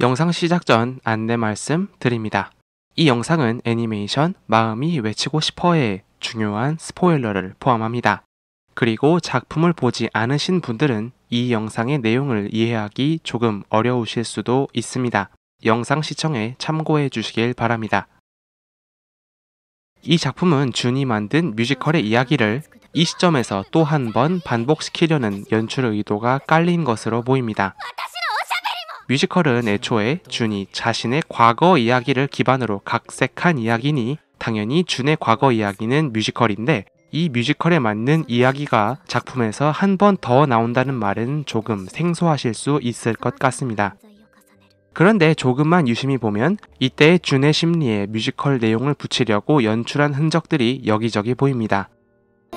영상 시작 전 안내 말씀 드립니다. 이 영상은 애니메이션 마음이 외치고 싶어의 중요한 스포일러를 포함합니다. 그리고 작품을 보지 않으신 분들은 이 영상의 내용을 이해하기 조금 어려우실 수도 있습니다. 영상 시청에 참고해 주시길 바랍니다. 이 작품은 준이 만든 뮤지컬의 이야기를 이 시점에서 또 한 번 반복시키려는 연출 의도가 깔린 것으로 보입니다. 뮤지컬은 애초에 준이 자신의 과거 이야기를 기반으로 각색한 이야기니 당연히 준의 과거 이야기는 뮤지컬인데 이 뮤지컬에 맞는 이야기가 작품에서 한 번 더 나온다는 말은 조금 생소하실 수 있을 것 같습니다. 그런데 조금만 유심히 보면 이때의 준의 심리에 뮤지컬 내용을 붙이려고 연출한 흔적들이 여기저기 보입니다.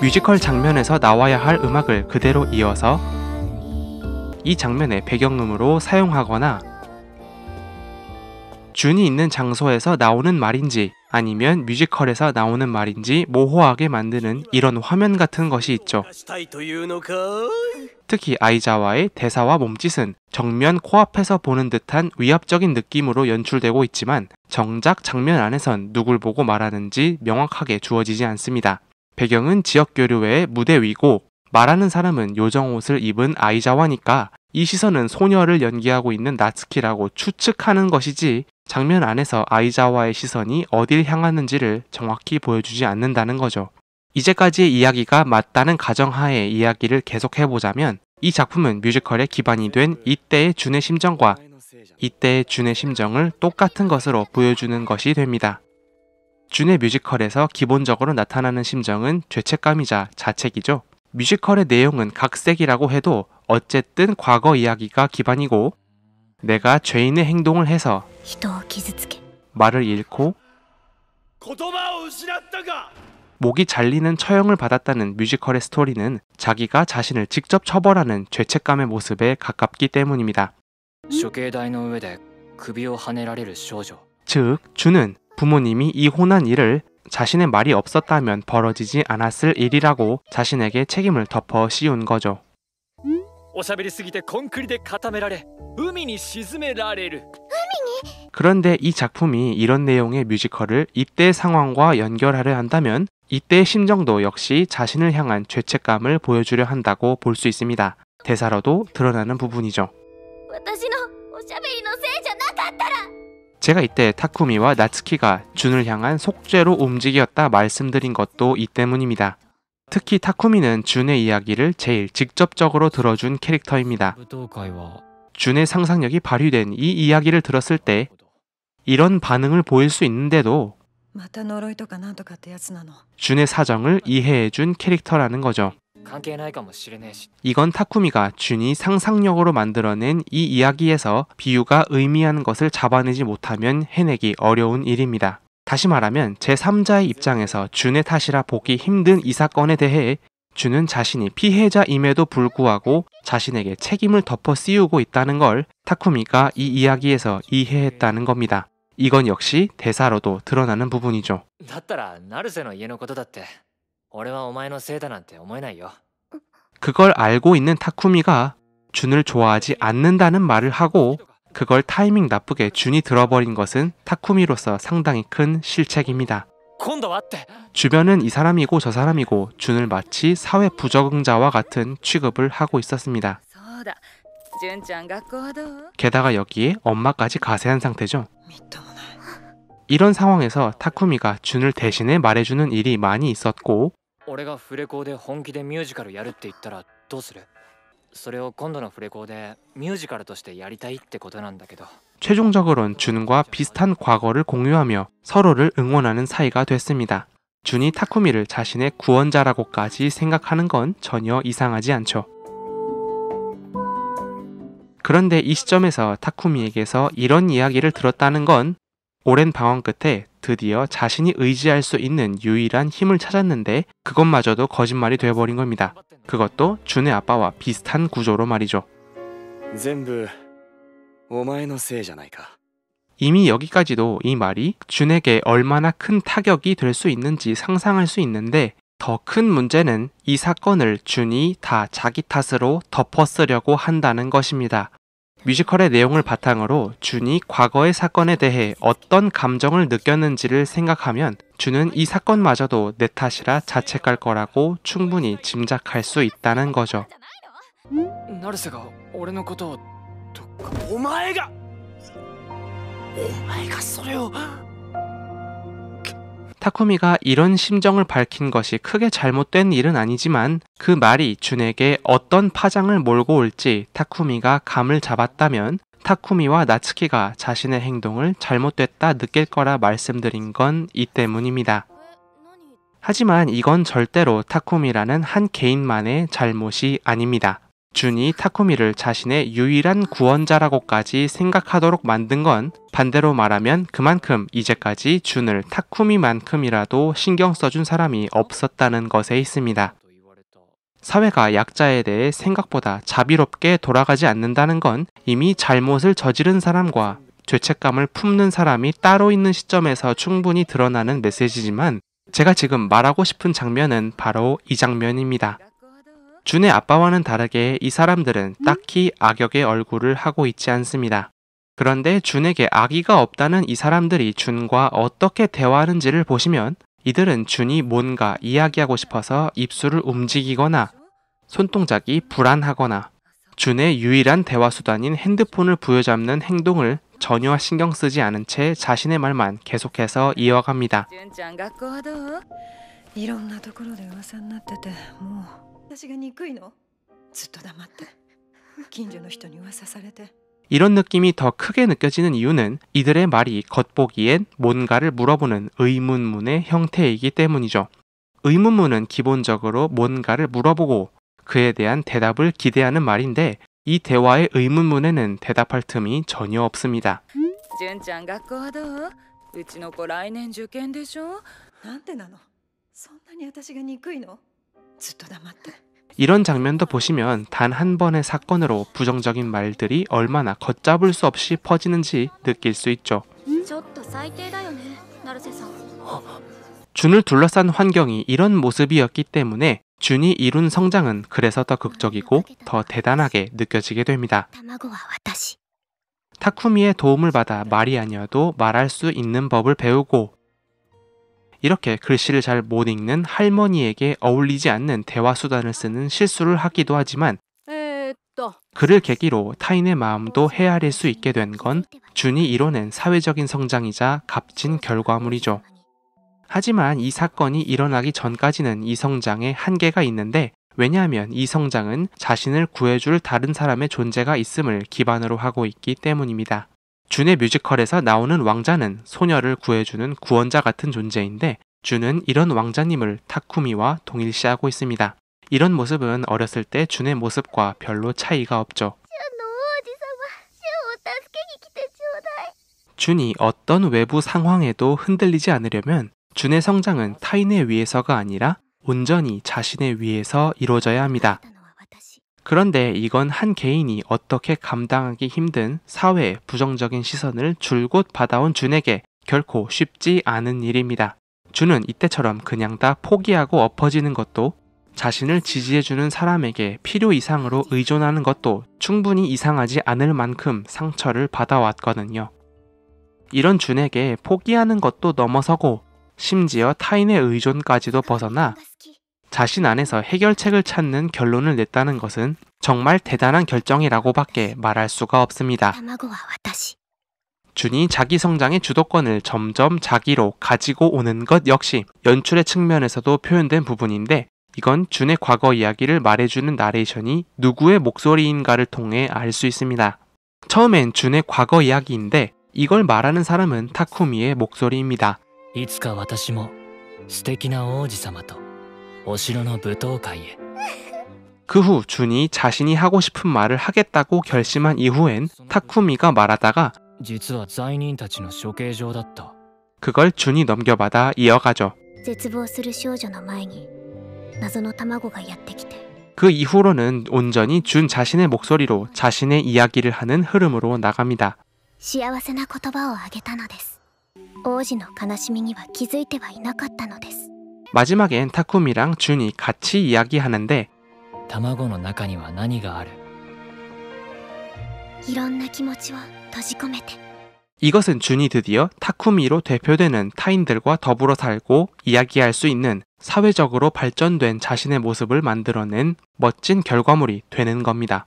뮤지컬 장면에서 나와야 할 음악을 그대로 이어서 이 장면의 배경음으로 사용하거나 준이 있는 장소에서 나오는 말인지 아니면 뮤지컬에서 나오는 말인지 모호하게 만드는 이런 화면 같은 것이 있죠. 특히 아이자와의 대사와 몸짓은 정면 코앞에서 보는 듯한 위압적인 느낌으로 연출되고 있지만 정작 장면 안에선 누굴 보고 말하는지 명확하게 주어지지 않습니다. 배경은 지역교류의 무대 위고 말하는 사람은 요정옷을 입은 아이자와니까 이 시선은 소녀를 연기하고 있는 나츠키라고 추측하는 것이지 장면 안에서 아이자와의 시선이 어딜 향하는지를 정확히 보여주지 않는다는 거죠. 이제까지의 이야기가 맞다는 가정하에 이야기를 계속해보자면 이 작품은 뮤지컬의 기반이 된 이때의 준의 심정과 이때의 준의 심정을 똑같은 것으로 보여주는 것이 됩니다. 준의 뮤지컬에서 기본적으로 나타나는 심정은 죄책감이자 자책이죠. 뮤지컬의 내용은 각색이라고 해도 어쨌든 과거 이야기가 기반이고 내가 죄인의 행동을 해서 말을 잃고 목이 잘리는 처형을 받았다는 뮤지컬의 스토리는 자기가 자신을 직접 처벌하는 죄책감의 모습에 가깝기 때문입니다. 즉, 준은 부모님이 이혼한 일을 자신의 말이 없었다면 벌어지지 않았을 일이라고 자신에게 책임을 덮어 씌운 거죠. 그런데 이 작품이 이런 내용의 뮤지컬을 이때 상황과 연결하려 한다면 이때의 심정도 역시 자신을 향한 죄책감을 보여주려 한다고 볼 수 있습니다. 대사로도 드러나는 부분이죠. 제가 이때 타쿠미와 나츠키가 준을 향한 속죄로 움직였다 말씀드린 것도 이 때문입니다. 특히 타쿠미는 준의 이야기를 제일 직접적으로 들어준 캐릭터입니다. 준의 상상력이 발휘된 이 이야기를 들었을 때 이런 반응을 보일 수 있는데도 준의 사정을 이해해준 캐릭터라는 거죠. 이건 타쿠미가 준이 상상력으로 만들어낸 이 이야기에서 비유가 의미하는 것을 잡아내지 못하면 해내기 어려운 일입니다. 다시 말하면 제3자의 입장에서 준의 탓이라 보기 힘든 이 사건에 대해 준은 자신이 피해자임에도 불구하고 자신에게 책임을 덮어 씌우고 있다는 걸 타쿠미가 이 이야기에서 이해했다는 겁니다. 이건 역시 대사로도 드러나는 부분이죠. 그걸 알고 있는 타쿠미가 준을 좋아하지 않는다는 말을 하고 그걸 타이밍 나쁘게 준이 들어버린 것은 타쿠미로서 상당히 큰 실책입니다. 주변은 이 사람이고 저 사람이고 준을 마치 사회 부적응자와 같은 취급을 하고 있었습니다. 게다가 여기에 엄마까지 가세한 상태죠. 이런 상황에서 타쿠미가 준을 대신해 말해주는 일이 많이 있었고 최종적으로는 준과 비슷한 과거를 공유하며 서로를 응원하는 사이가 됐습니다. 준이 타쿠미를 자신의 구원자라고까지 생각하는 건 전혀 이상하지 않죠. 그런데 이 시점에서 타쿠미에게서 이런 이야기를 들었다는 건 오랜 방황 끝에 드디어 자신이 의지할 수 있는 유일한 힘을 찾았는데 그것마저도 거짓말이 되어버린 겁니다. 그것도 준의 아빠와 비슷한 구조로 말이죠. 이미 여기까지도 이 말이 준에게 얼마나 큰 타격이 될 수 있는지 상상할 수 있는데 더 큰 문제는 이 사건을 준이 다 자기 탓으로 덮어쓰려고 한다는 것입니다. 뮤지컬의 내용을 바탕으로 준이 과거의 사건에 대해 어떤 감정을 느꼈는지를 생각하면 준은 이 사건마저도 내 탓이라 자책할 거라고 충분히 짐작할 수 있다는 거죠. 成瀬が俺のことをとかお前がそれを 타쿠미가 이런 심정을 밝힌 것이 크게 잘못된 일은 아니지만 그 말이 준에게 어떤 파장을 몰고 올지 타쿠미가 감을 잡았다면 타쿠미와 나츠키가 자신의 행동을 잘못됐다 느낄 거라 말씀드린 건 이 때문입니다. 하지만 이건 절대로 타쿠미라는 한 개인만의 잘못이 아닙니다. 준이 타쿠미를 자신의 유일한 구원자라고까지 생각하도록 만든 건 반대로 말하면 그만큼 이제까지 준을 타쿠미만큼이라도 신경 써준 사람이 없었다는 것에 있습니다. 사회가 약자에 대해 생각보다 자비롭게 돌아가지 않는다는 건 이미 잘못을 저지른 사람과 죄책감을 품는 사람이 따로 있는 시점에서 충분히 드러나는 메시지지만 제가 지금 말하고 싶은 장면은 바로 이 장면입니다. 준의 아빠와는 다르게 이 사람들은 딱히 악역의 얼굴을 하고 있지 않습니다. 그런데 준에게 악의가 없다는 이 사람들이 준과 어떻게 대화하는지를 보시면 이들은 준이 뭔가 이야기하고 싶어서 입술을 움직이거나 손동작이 불안하거나 준의 유일한 대화 수단인 핸드폰을 부여잡는 행동을 전혀 신경 쓰지 않은 채 자신의 말만 계속해서 이어갑니다. 純ちゃん学校はどう？いろんなところで噂になってて、もう私が憎いの？ずっと黙って近所の人に噂されて 이런 느낌이 더 크게 느껴지는 이유는 이들의 말이 겉보기엔 뭔가를 물어보는 의문문의 형태이기 때문이죠. 의문문은 기본적으로 뭔가를 물어보고 그에 대한 대답을 기대하는 말인데 이 대화의 의문문에는 대답할 틈이 전혀 없습니다. 純ちゃん学校はどう？うちの子来年受験でしょ？なんでなの？そんなに私が憎いの？ずっと黙って 이런 장면도 보시면 단 한 번의 사건으로 부정적인 말들이 얼마나 걷잡을 수 없이 퍼지는지 느낄 수 있죠. ちょっと最低だよね、成瀬さん。 준을 둘러싼 환경이 이런 모습이었기 때문에 준이 이룬 성장은 그래서 더 극적이고 더 대단하게 느껴지게 됩니다. 卵は私。 타쿠미의 도움을 받아 말이 아니어도 말할 수 있는 법을 배우고 이렇게 글씨를 잘 못 읽는 할머니에게 어울리지 않는 대화 수단을 쓰는 실수를 하기도 하지만 그를 계기로 타인의 마음도 헤아릴 수 있게 된 건 준이 이뤄낸 사회적인 성장이자 값진 결과물이죠. 하지만 이 사건이 일어나기 전까지는 이 성장에 한계가 있는데 왜냐하면 이 성장은 자신을 구해줄 다른 사람의 존재가 있음을 기반으로 하고 있기 때문입니다. 준의 뮤지컬에서 나오는 왕자는 소녀를 구해주는 구원자 같은 존재인데 준은 이런 왕자님을 타쿠미와 동일시하고 있습니다. 이런 모습은 어렸을 때 준의 모습과 별로 차이가 없죠. 준이 어떤 외부 상황에도 흔들리지 않으려면 준의 성장은 타인에 의해서가 아니라 온전히 자신에 의해서 이루어져야 합니다. 그런데 이건 한 개인이 어떻게 감당하기 힘든 사회의 부정적인 시선을 줄곧 받아온 준에게 결코 쉽지 않은 일입니다. 준은 이때처럼 그냥 다 포기하고 엎어지는 것도 자신을 지지해주는 사람에게 필요 이상으로 의존하는 것도 충분히 이상하지 않을 만큼 상처를 받아왔거든요. 이런 준에게 포기하는 것도 넘어서고 심지어 타인의 의존까지도 벗어나 자신 안에서 해결책을 찾는 결론을 냈다는 것은 정말 대단한 결정이라고밖에 말할 수가 없습니다. 卵は私。 준이 자기 성장의 주도권을 점점 자기로 가지고 오는 것 역시 연출의 측면에서도 표현된 부분인데 이건 준의 과거 이야기를 말해주는 나레이션이 누구의 목소리인가를 통해 알 수 있습니다. 처음엔 준의 과거 이야기인데 이걸 말하는 사람은 타쿠미의 목소리입니다. いつか私も素敵な王子様とお城の舞踏会へ 그 후 준이 자신이 하고 싶은 말을 하겠다고 결심한 이후엔 타쿠미가 말하다가 実は罪人たちの処刑場だった 그걸 준이 넘겨받아 이어가죠. 絶望する少女の前に謎の卵がやってきて 그 이후로는 온전히 준 자신의 목소리로 자신의 이야기를 하는 흐름으로 나갑니다. 幸せな言葉をあげたのです。王子の悲しみには気づいてはいなかったのです。 마지막엔 타쿠미랑 준이 같이 이야기하는데 卵の中には何があるいろんな気持ちを閉じ込めて。 이것은 준이 드디어 타쿠미로 대표되는 타인들과 더불어 살고 이야기할 수 있는 사회적으로 발전된 자신의 모습을 만들어낸 멋진 결과물이 되는 겁니다.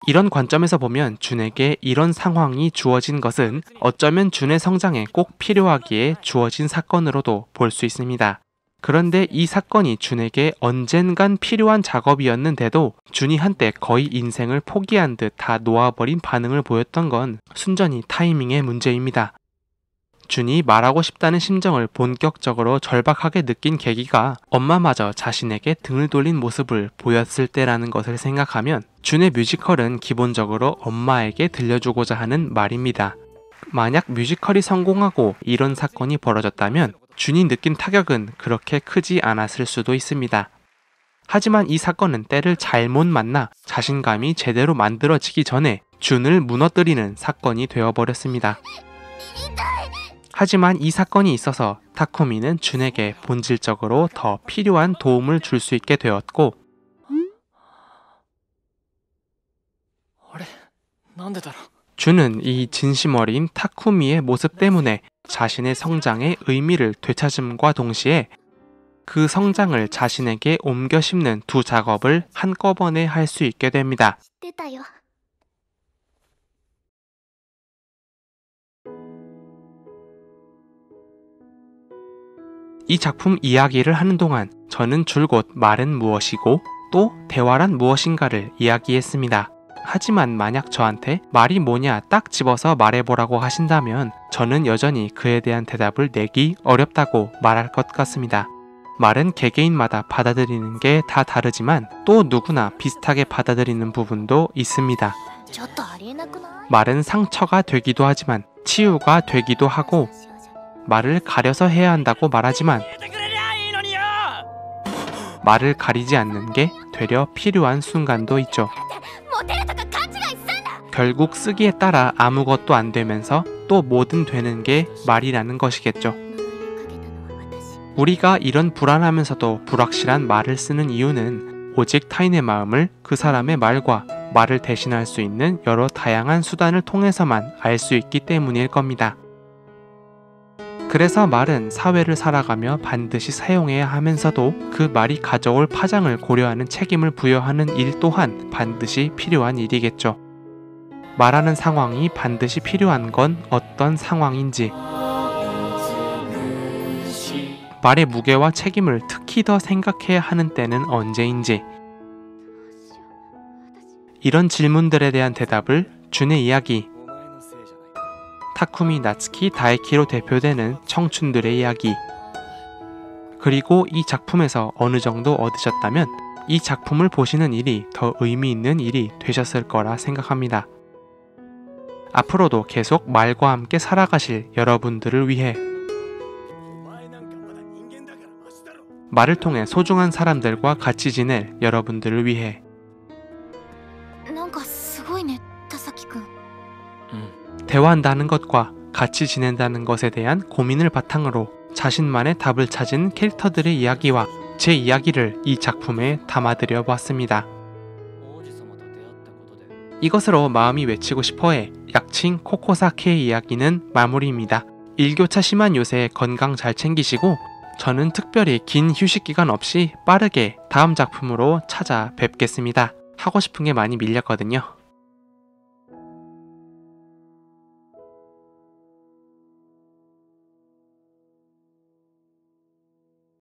이런 관점에서 보면 준에게 이런 상황이 주어진 것은 어쩌면 준의 성장에 꼭 필요하기에 주어진 사건으로도 볼 수 있습니다. 그런데 이 사건이 준에게 언젠간 필요한 작업이었는데도 준이 한때 거의 인생을 포기한 듯 다 놓아버린 반응을 보였던 건 순전히 타이밍의 문제입니다. 준이 말하고 싶다는 심정을 본격적으로 절박하게 느낀 계기가 엄마마저 자신에게 등을 돌린 모습을 보였을 때라는 것을 생각하면 준의 뮤지컬은 기본적으로 엄마에게 들려주고자 하는 말입니다. 만약 뮤지컬이 성공하고 이런 사건이 벌어졌다면 준이 느낀 타격은 그렇게 크지 않았을 수도 있습니다. 하지만 이 사건은 때를 잘못 만나 자신감이 제대로 만들어지기 전에 준을 무너뜨리는 사건이 되어버렸습니다. 하지만 이 사건이 있어서 타쿠미는 준에게 본질적으로 더 필요한 도움을 줄 수 있게 되었고 준은 이 진심 어린 타쿠미의 모습 때문에 자신의 성장의 의미를 되찾음과 동시에 그 성장을 자신에게 옮겨 심는 두 작업을 한꺼번에 할 수 있게 됩니다. 出たよ。 이 작품 이야기를 하는 동안 저는 줄곧 말은 무엇이고 또 대화란 무엇인가를 이야기했습니다. 하지만 만약 저한테 말이 뭐냐 딱 집어서 말해보라고 하신다면 저는 여전히 그에 대한 대답을 내기 어렵다고 말할 것 같습니다. 말은 개개인마다 받아들이는 게 다 다르지만 또 누구나 비슷하게 받아들이는 부분도 있습니다. ちょっとありえなくない？ 말은 상처가 되기도 하지만 치유가 되기도 하고 말을 가려서 해야 한다고 말하지만 말을 가리지 않는 게 되려 필요한 순간도 있죠. 결국 쓰기에 따라 아무것도 안 되면서 또 뭐든 되는 게 말이라는 것이겠죠. 우리가 이런 불안하면서도 불확실한 말을 쓰는 이유는 오직 타인의 마음을 그 사람의 말과 말을 대신할 수 있는 여러 다양한 수단을 통해서만 알 수 있기 때문일 겁니다. 그래서 말은 사회를 살아가며 반드시 사용해야 하면서도 그 말이 가져올 파장을 고려하는 책임을 부여하는 일 또한 반드시 필요한 일이겠죠. 말하는 상황이 반드시 필요한 건 어떤 상황인지, 말의 무게와 책임을 특히 더 생각해야 하는 때는 언제인지, 이런 질문들에 대한 대답을 준의 이야기, 타쿠미, 나츠키, 다이키로 대표되는 청춘들의 이야기, 그리고 이 작품에서 어느 정도 얻으셨다면 이 작품을 보시는 일이 더 의미 있는 일이 되셨을 거라 생각합니다. 앞으로도 계속 말과 함께 살아가실 여러분들을 위해, 말을 통해 소중한 사람들과 같이 지낼 여러분들을 위해, なんかすごいね、田崎くん。 대화한다는 것과 같이 지낸다는 것에 대한 고민을 바탕으로 자신만의 답을 찾은 캐릭터들의 이야기와 제 이야기를 이 작품에 담아드려 보았습니다. 이것으로 마음이 외치고 싶어해 약칭 코코사케의 이야기는 마무리입니다. 일교차 심한 요새 건강 잘 챙기시고 저는 특별히 긴 휴식 기간 없이 빠르게 다음 작품으로 찾아뵙겠습니다. 하고 싶은 게 많이 밀렸거든요.